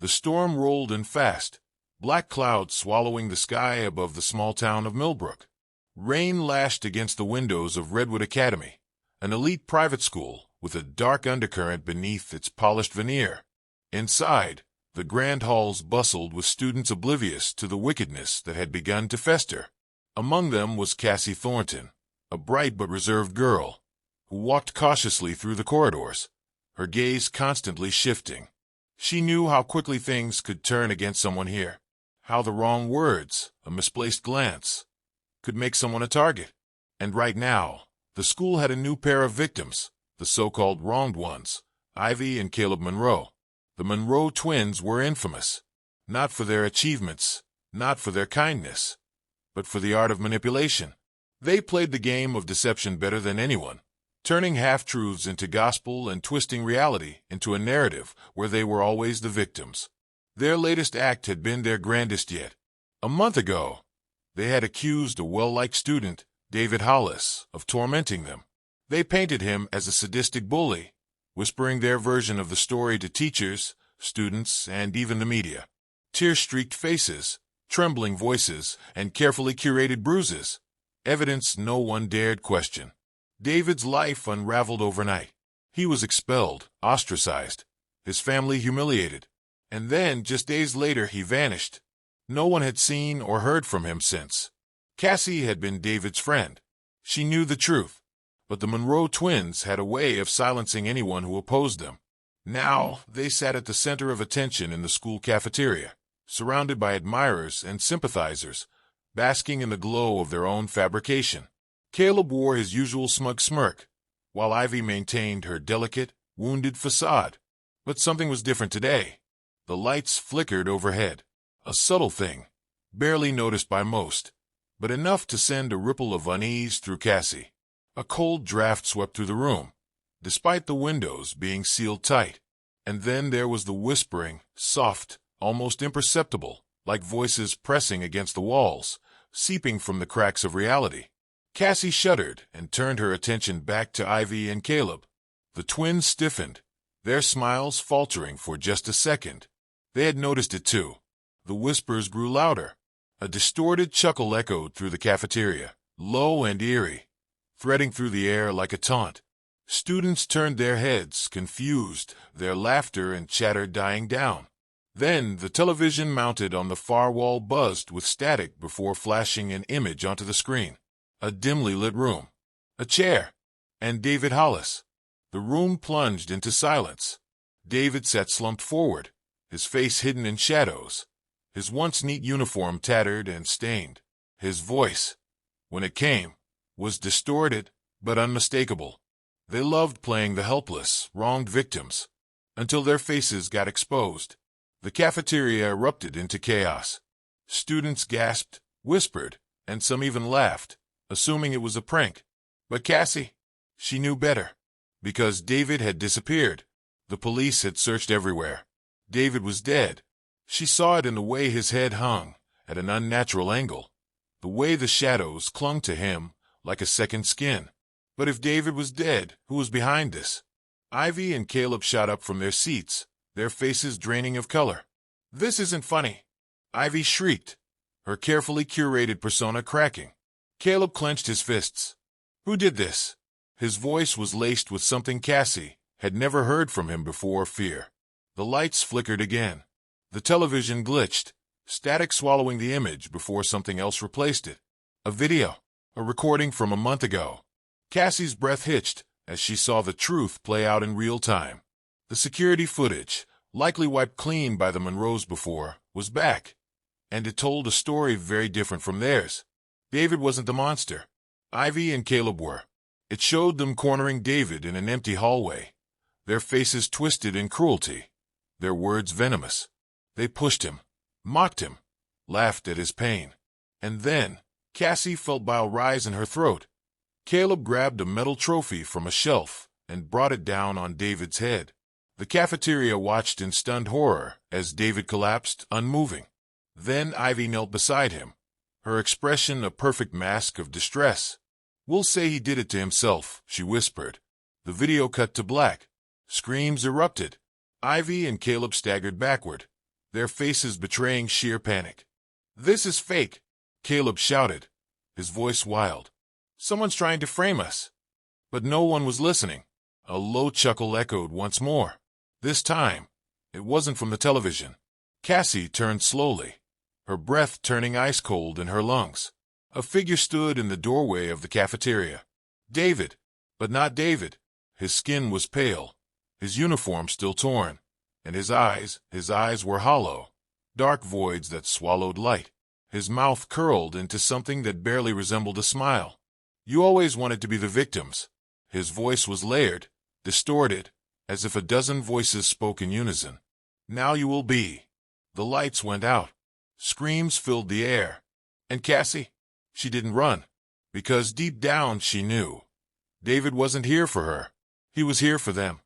The storm rolled in fast, black clouds swallowing the sky above the small town of Millbrook. Rain lashed against the windows of Redwood Academy, an elite private school with a dark undercurrent beneath its polished veneer. Inside, the grand halls bustled with students oblivious to the wickedness that had begun to fester. Among them was Cassie Thornton, a bright but reserved girl, who walked cautiously through the corridors, her gaze constantly shifting. She knew how quickly things could turn against someone here, how the wrong words, a misplaced glance, could make someone a target. And right now, the school had a new pair of victims, the so-called wronged ones, Ivy and Caleb Monroe. The Monroe twins were infamous, not for their achievements, not for their kindness, but for the art of manipulation. They played the game of deception better than anyone, turning half-truths into gospel and twisting reality into a narrative where they were always the victims. Their latest act had been their grandest yet. A month ago, they had accused a well-liked student, David Hollis, of tormenting them. They painted him as a sadistic bully, whispering their version of the story to teachers, students, and even the media. Tear-streaked faces, trembling voices, and carefully curated bruises, evidence no one dared question. David's life unraveled overnight. He was expelled, ostracized, his family humiliated, and then, just days later, he vanished. No one had seen or heard from him since. Cassie had been David's friend. She knew the truth, but the Monroe twins had a way of silencing anyone who opposed them. Now, they sat at the center of attention in the school cafeteria, surrounded by admirers and sympathizers, basking in the glow of their own fabrication. Caleb wore his usual smug smirk, while Ivy maintained her delicate, wounded facade. But something was different today. The lights flickered overhead, a subtle thing, barely noticed by most, but enough to send a ripple of unease through Cassie. A cold draft swept through the room, despite the windows being sealed tight. And then there was the whispering, soft, almost imperceptible, like voices pressing against the walls, seeping from the cracks of reality. Cassie shuddered and turned her attention back to Ivy and Caleb. The twins stiffened, their smiles faltering for just a second. They had noticed it too. The whispers grew louder. A distorted chuckle echoed through the cafeteria, low and eerie, threading through the air like a taunt. Students turned their heads, confused, their laughter and chatter dying down. Then the television mounted on the far wall buzzed with static before flashing an image onto the screen. A dimly lit room, a chair, and David Hollis. The room plunged into silence. David sat slumped forward, his face hidden in shadows, his once neat uniform tattered and stained. His voice, when it came, was distorted but unmistakable. They loved playing the helpless, wronged victims, until their faces got exposed. The cafeteria erupted into chaos. Students gasped, whispered, and some even laughed, assuming it was a prank. But Cassie, she knew better. Because David had disappeared. The police had searched everywhere. David was dead. She saw it in the way his head hung, at an unnatural angle, the way the shadows clung to him like a second skin. But if David was dead, who was behind this? Ivy and Caleb shot up from their seats, their faces draining of color. "This isn't funny," Ivy shrieked, her carefully curated persona cracking. Caleb clenched his fists. "Who did this?" His voice was laced with something Cassie had never heard from him before: fear. The lights flickered again. The television glitched, static swallowing the image before something else replaced it. A video, a recording from a month ago. Cassie's breath hitched as she saw the truth play out in real time. The security footage, likely wiped clean by the Monroes before, was back, and it told a story very different from theirs. David wasn't the monster. Ivy and Caleb were. It showed them cornering David in an empty hallway, their faces twisted in cruelty, their words venomous. They pushed him, mocked him, laughed at his pain. And then, Cassie felt bile rise in her throat. Caleb grabbed a metal trophy from a shelf and brought it down on David's head. The cafeteria watched in stunned horror as David collapsed, unmoving. Then Ivy knelt beside him, her expression a perfect mask of distress. "We'll say he did it to himself," she whispered. The video cut to black. Screams erupted. Ivy and Caleb staggered backward, their faces betraying sheer panic. "This is fake," Caleb shouted, his voice wild. "Someone's trying to frame us." But no one was listening. A low chuckle echoed once more. This time, it wasn't from the television. Cassie turned slowly, her breath turning ice-cold in her lungs. A figure stood in the doorway of the cafeteria. David, but not David. His skin was pale, his uniform still torn, and his eyes were hollow, dark voids that swallowed light. His mouth curled into something that barely resembled a smile. "You always wanted to be the victims." His voice was layered, distorted, as if a dozen voices spoke in unison. "Now you will be." The lights went out. Screams filled the air. And Cassie? She didn't run, because deep down she knew. David wasn't here for her. He was here for them.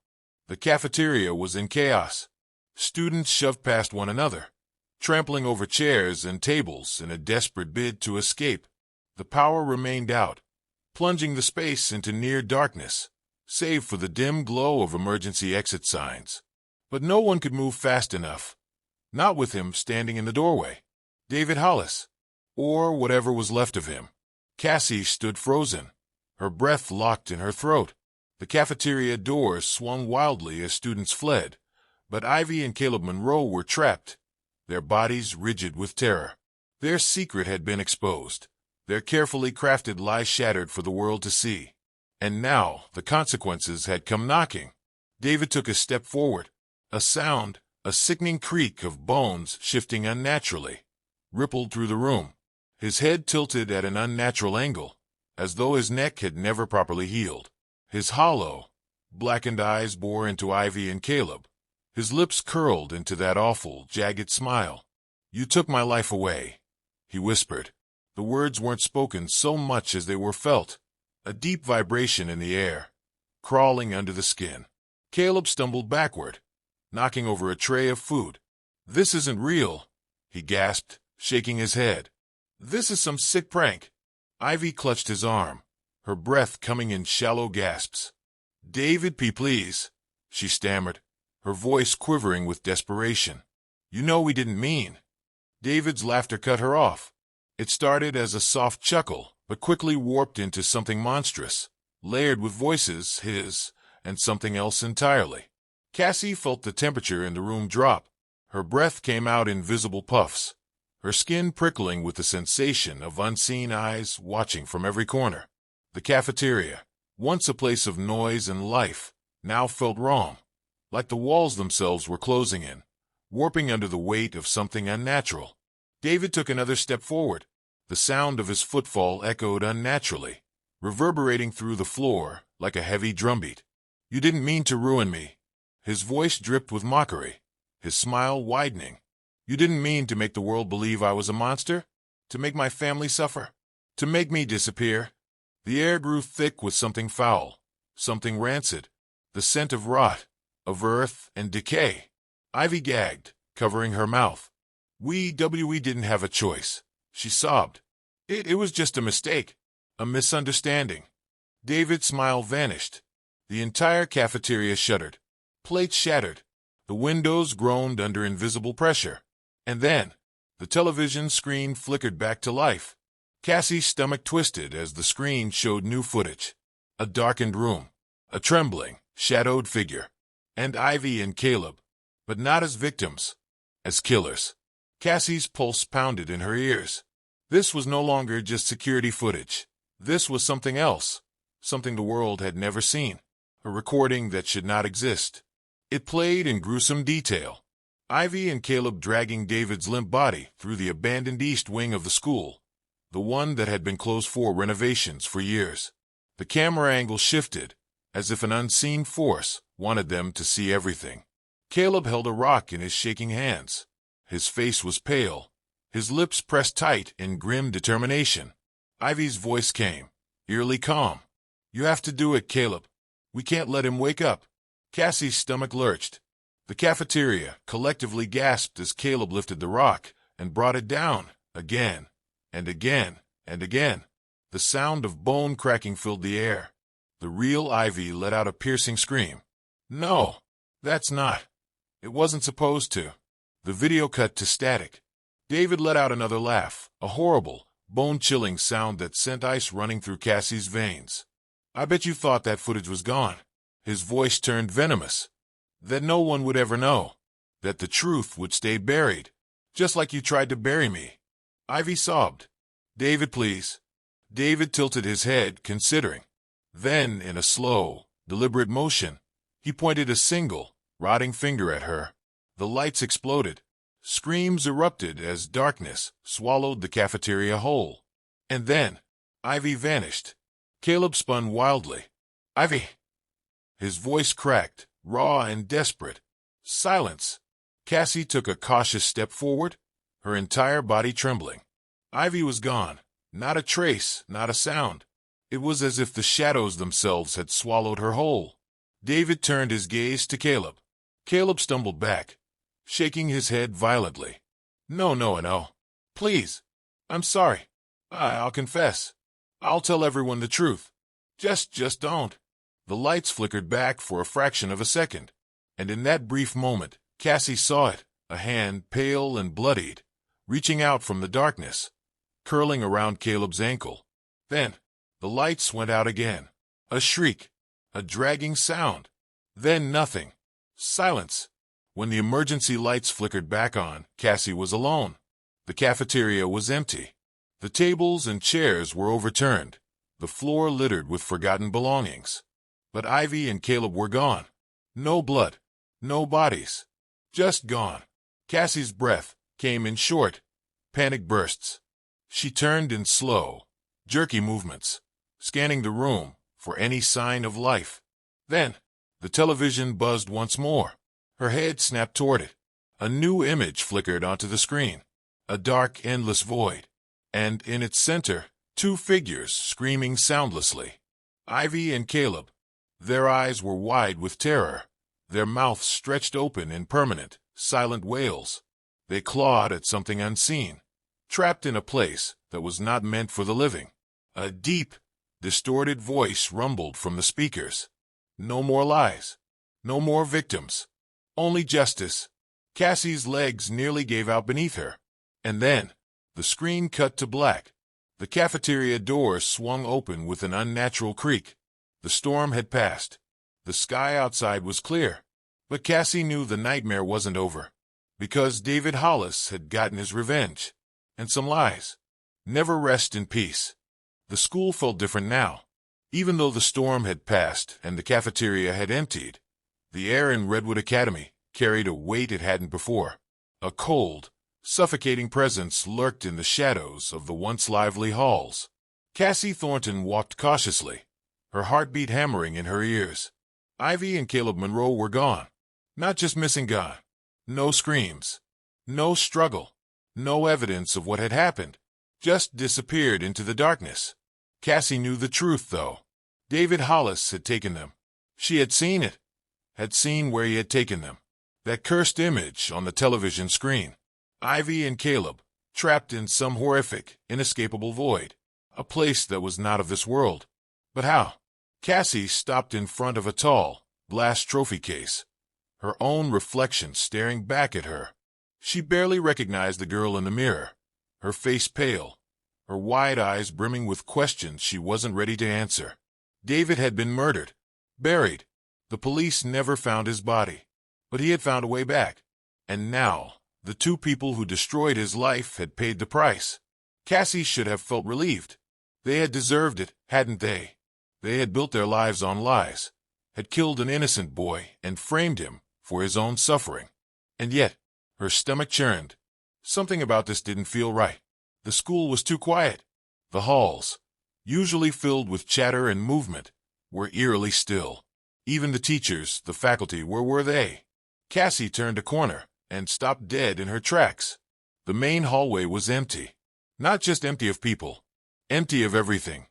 The cafeteria was in chaos. Students shoved past one another, trampling over chairs and tables in a desperate bid to escape. The power remained out, plunging the space into near darkness, save for the dim glow of emergency exit signs. But no one could move fast enough. Not with him standing in the doorway. David Hollis, or whatever was left of him. Cassie stood frozen, her breath locked in her throat. The cafeteria doors swung wildly as students fled, but Ivy and Caleb Monroe were trapped, their bodies rigid with terror. Their secret had been exposed, their carefully crafted lies shattered for the world to see. And now the consequences had come knocking. David took a step forward. A sound, a sickening creak of bones shifting unnaturally, rippled through the room. His head tilted at an unnatural angle, as though his neck had never properly healed. His hollow, blackened eyes bore into Ivy and Caleb. His lips curled into that awful, jagged smile. "You took my life away," he whispered. The words weren't spoken so much as they were felt, a deep vibration in the air, crawling under the skin. Caleb stumbled backward, knocking over a tray of food. "This isn't real," he gasped, shaking his head. "This is some sick prank." Ivy clutched his arm, her breath coming in shallow gasps. "David P., please," she stammered, her voice quivering with desperation. "You know we didn't mean." David's laughter cut her off. It started as a soft chuckle, but quickly warped into something monstrous, layered with voices, his, and something else entirely. Cassie felt the temperature in the room drop. Her breath came out in visible puffs, her skin prickling with the sensation of unseen eyes watching from every corner. The cafeteria, once a place of noise and life, now felt wrong, like the walls themselves were closing in, warping under the weight of something unnatural. David took another step forward. The sound of his footfall echoed unnaturally, reverberating through the floor like a heavy drumbeat. "You didn't mean to ruin me." His voice dripped with mockery, his smile widening. "You didn't mean to make the world believe I was a monster? To make my family suffer? To make me disappear?" The air grew thick with something foul, something rancid, the scent of rot, of earth and decay. Ivy gagged, covering her mouth. We didn't have a choice," she sobbed. It was just a mistake, a misunderstanding." David's smile vanished. The entire cafeteria shuddered. Plates shattered. The windows groaned under invisible pressure. And then, the television screen flickered back to life. Cassie's stomach twisted as the screen showed new footage. A darkened room, a trembling, shadowed figure, and Ivy and Caleb, but not as victims, as killers. Cassie's pulse pounded in her ears. This was no longer just security footage. This was something else, something the world had never seen, a recording that should not exist. It played in gruesome detail. Ivy and Caleb dragging David's limp body through the abandoned east wing of the school, the one that had been closed for renovations for years. The camera angle shifted, as if an unseen force wanted them to see everything. Caleb held a rock in his shaking hands. His face was pale, his lips pressed tight in grim determination. Ivy's voice came, eerily calm. "You have to do it, Caleb. We can't let him wake up." Cassie's stomach lurched. The cafeteria collectively gasped as Caleb lifted the rock and brought it down, again, and again, and again. The sound of bone cracking filled the air. The real Ivy let out a piercing scream. "No, that's not. It wasn't supposed to." The video cut to static. David let out another laugh, a horrible, bone-chilling sound that sent ice running through Cassie's veins. I bet you thought that footage was gone. His voice turned venomous. That no one would ever know. That the truth would stay buried. Just like you tried to bury me. Ivy sobbed. David, please. David tilted his head, considering. Then, in a slow, deliberate motion, he pointed a single, rotting finger at her. The lights exploded. Screams erupted as darkness swallowed the cafeteria whole. And then, Ivy vanished. Caleb spun wildly. Ivy! His voice cracked, raw and desperate. Silence. Cassie took a cautious step forward, her entire body trembling. Ivy was gone. Not a trace, not a sound. It was as if the shadows themselves had swallowed her whole. David turned his gaze to Caleb. Caleb stumbled back, shaking his head violently. No. Please. I'm sorry. I'll confess. I'll tell everyone the truth. Just don't. The lights flickered back for a fraction of a second, and in that brief moment, Cassie saw it, a hand pale and bloodied, reaching out from the darkness, curling around Caleb's ankle. Then, the lights went out again. A shriek, a dragging sound. Then nothing. Silence. When the emergency lights flickered back on, Cassie was alone. The cafeteria was empty. The tables and chairs were overturned, the floor littered with forgotten belongings. But Ivy and Caleb were gone. No blood, no bodies. Just gone. Cassie's breath came in short, panic bursts. She turned in slow, jerky movements, scanning the room for any sign of life. Then, the television buzzed once more. Her head snapped toward it. A new image flickered onto the screen. A dark, endless void. And in its center, two figures screaming soundlessly. Ivy and Caleb. Their eyes were wide with terror, their mouths stretched open in permanent, silent wails. They clawed at something unseen, trapped in a place that was not meant for the living. A deep, distorted voice rumbled from the speakers. No more lies. No more victims. Only justice. Cassie's legs nearly gave out beneath her. And then, the screen cut to black. The cafeteria door swung open with an unnatural creak. The storm had passed. The sky outside was clear. But Cassie knew the nightmare wasn't over. Because David Hollis had gotten his revenge. And some lies. Never rest in peace. The school felt different now. Even though the storm had passed and the cafeteria had emptied, the air in Redwood Academy carried a weight it hadn't before. A cold, suffocating presence lurked in the shadows of the once lively halls. Cassie Thornton walked cautiously, her heartbeat hammering in her ears. Ivy and Caleb Monroe were gone. Not just missing, gone. No screams. No struggle. No evidence of what had happened. Just disappeared into the darkness. Cassie knew the truth, though. David Hollis had taken them. She had seen it. Had seen where he had taken them. That cursed image on the television screen. Ivy and Caleb, trapped in some horrific, inescapable void. A place that was not of this world. But how? Cassie stopped in front of a tall, glass trophy case. Her own reflection staring back at her. She barely recognized the girl in the mirror. Her face pale. Her wide eyes brimming with questions she wasn't ready to answer. David had been murdered. Buried. The police never found his body. But he had found a way back. And now, the two people who destroyed his life had paid the price. Cassie should have felt relieved. They had deserved it, hadn't they? They had built their lives on lies, had killed an innocent boy and framed him for his own suffering. And yet, her stomach churned. Something about this didn't feel right. The school was too quiet. The halls, usually filled with chatter and movement, were eerily still. Even the teachers, the faculty, where were they? Cassie turned a corner and stopped dead in her tracks. The main hallway was empty. Not just empty of people. Empty of everything.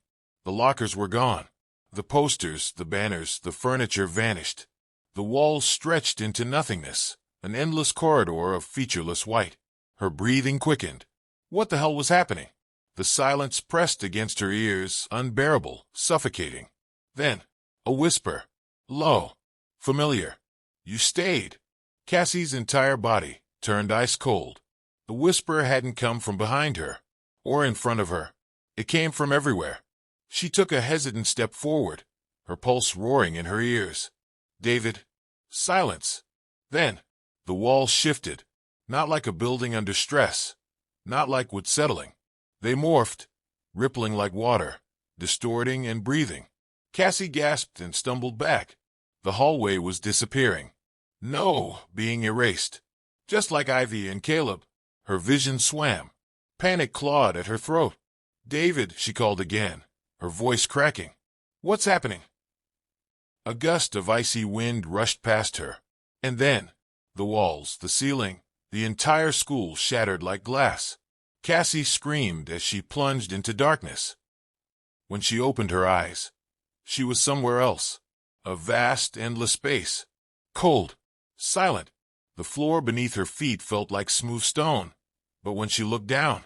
The lockers were gone. The posters, the banners, the furniture vanished. The walls stretched into nothingness, an endless corridor of featureless white. Her breathing quickened. What the hell was happening? The silence pressed against her ears, unbearable, suffocating. Then, a whisper. Low. Familiar. You stayed. Cassie's entire body turned ice cold. The whisper hadn't come from behind her, or in front of her. It came from everywhere. She took a hesitant step forward, her pulse roaring in her ears. David. Silence. Then, the walls shifted, not like a building under stress, not like wood settling. They morphed, rippling like water, distorting and breathing. Cassie gasped and stumbled back. The hallway was disappearing. No, being erased. Just like Ivy and Caleb. Her vision swam. Panic clawed at her throat. David, she called again, her voice cracking. What's happening? A gust of icy wind rushed past her. And then, the walls, the ceiling, the entire school shattered like glass. Cassie screamed as she plunged into darkness. When she opened her eyes, she was somewhere else. A vast, endless space. Cold. Silent. The floor beneath her feet felt like smooth stone. But when she looked down,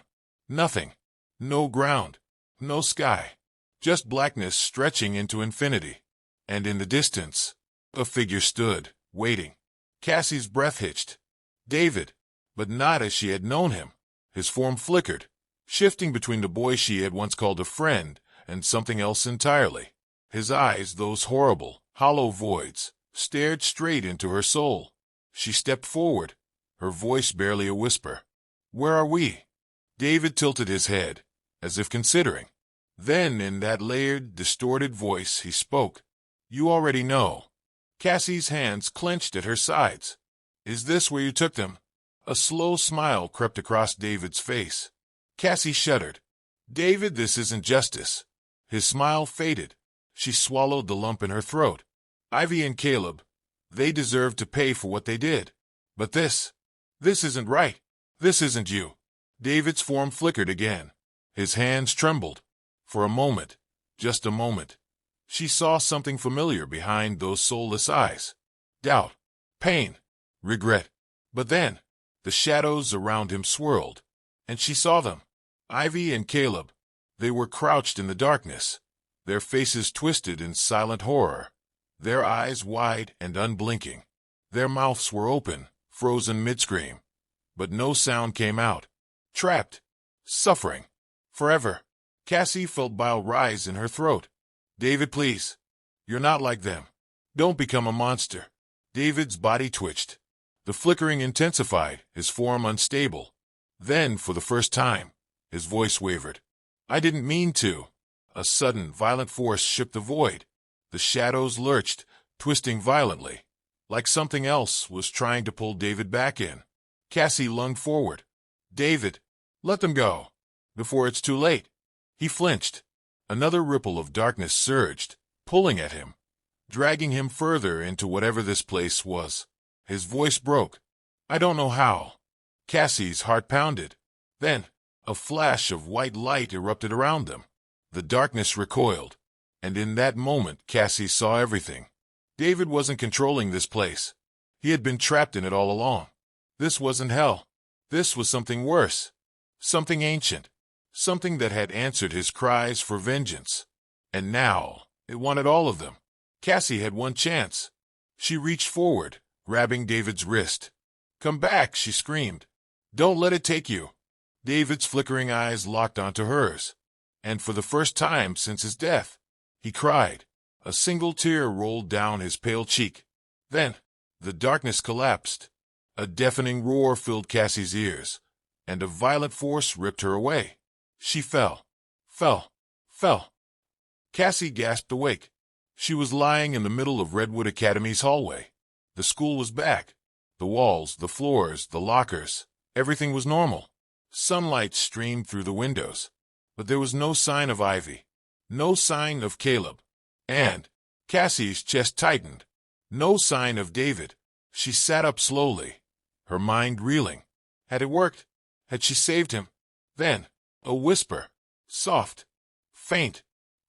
nothing. No ground. No sky. Just blackness stretching into infinity. And in the distance, a figure stood, waiting. Cassie's breath hitched. David. But not as she had known him. His form flickered, shifting between the boy she had once called a friend and something else entirely. His eyes, those horrible, hollow voids, stared straight into her soul. She stepped forward, her voice barely a whisper. Where are we? David tilted his head, as if considering. Then, in that layered, distorted voice, he spoke. You already know. Cassie's hands clenched at her sides. Is this where you took them? A slow smile crept across David's face. Cassie shuddered. David, this isn't justice. His smile faded. She swallowed the lump in her throat. Ivy and Caleb, they deserved to pay for what they did. But this isn't right. This isn't you. David's form flickered again. His hands trembled. For a moment, just a moment, she saw something familiar behind those soulless eyes. Doubt, pain, regret. But then, the shadows around him swirled, and she saw them. Ivy and Caleb. They were crouched in the darkness, their faces twisted in silent horror, their eyes wide and unblinking. Their mouths were open, frozen mid-scream, but no sound came out. Trapped. Suffering. Forever. Cassie felt bile rise in her throat. David, please. You're not like them. Don't become a monster. David's body twitched. The flickering intensified, his form unstable. Then, for the first time, his voice wavered. I didn't mean to. A sudden, violent force shook the void. The shadows lurched, twisting violently, like something else was trying to pull David back in. Cassie lunged forward. David, let them go, before it's too late. He flinched. Another ripple of darkness surged, pulling at him, dragging him further into whatever this place was. His voice broke. I don't know how. Cassie's heart pounded. Then, a flash of white light erupted around them. The darkness recoiled, and in that moment Cassie saw everything. David wasn't controlling this place. He had been trapped in it all along. This wasn't hell. This was something worse. Something ancient. Something that had answered his cries for vengeance. And now, it wanted all of them. Cassie had one chance. She reached forward, grabbing David's wrist. Come back, she screamed. Don't let it take you. David's flickering eyes locked onto hers. And for the first time since his death, he cried. A single tear rolled down his pale cheek. Then, the darkness collapsed. A deafening roar filled Cassie's ears, and a violent force ripped her away. She fell. Cassie gasped awake. She was lying in the middle of Redwood Academy's hallway. The school was back. The walls, the floors, the lockers, everything was normal. Sunlight streamed through the windows. But there was no sign of Ivy. No sign of Caleb. And Cassie's chest tightened. No sign of David. She sat up slowly, her mind reeling. Had it worked? Had she saved him? Then, a whisper. Soft. Faint.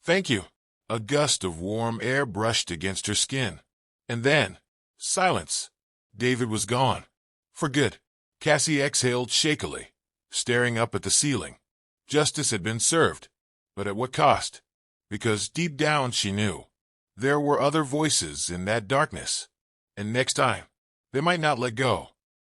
Thank you. A gust of warm air brushed against her skin. And then, silence. David was gone. For good. Cassie exhaled shakily, staring up at the ceiling. Justice had been served. But at what cost? Because deep down she knew. There were other voices in that darkness. And next time, they might not let go.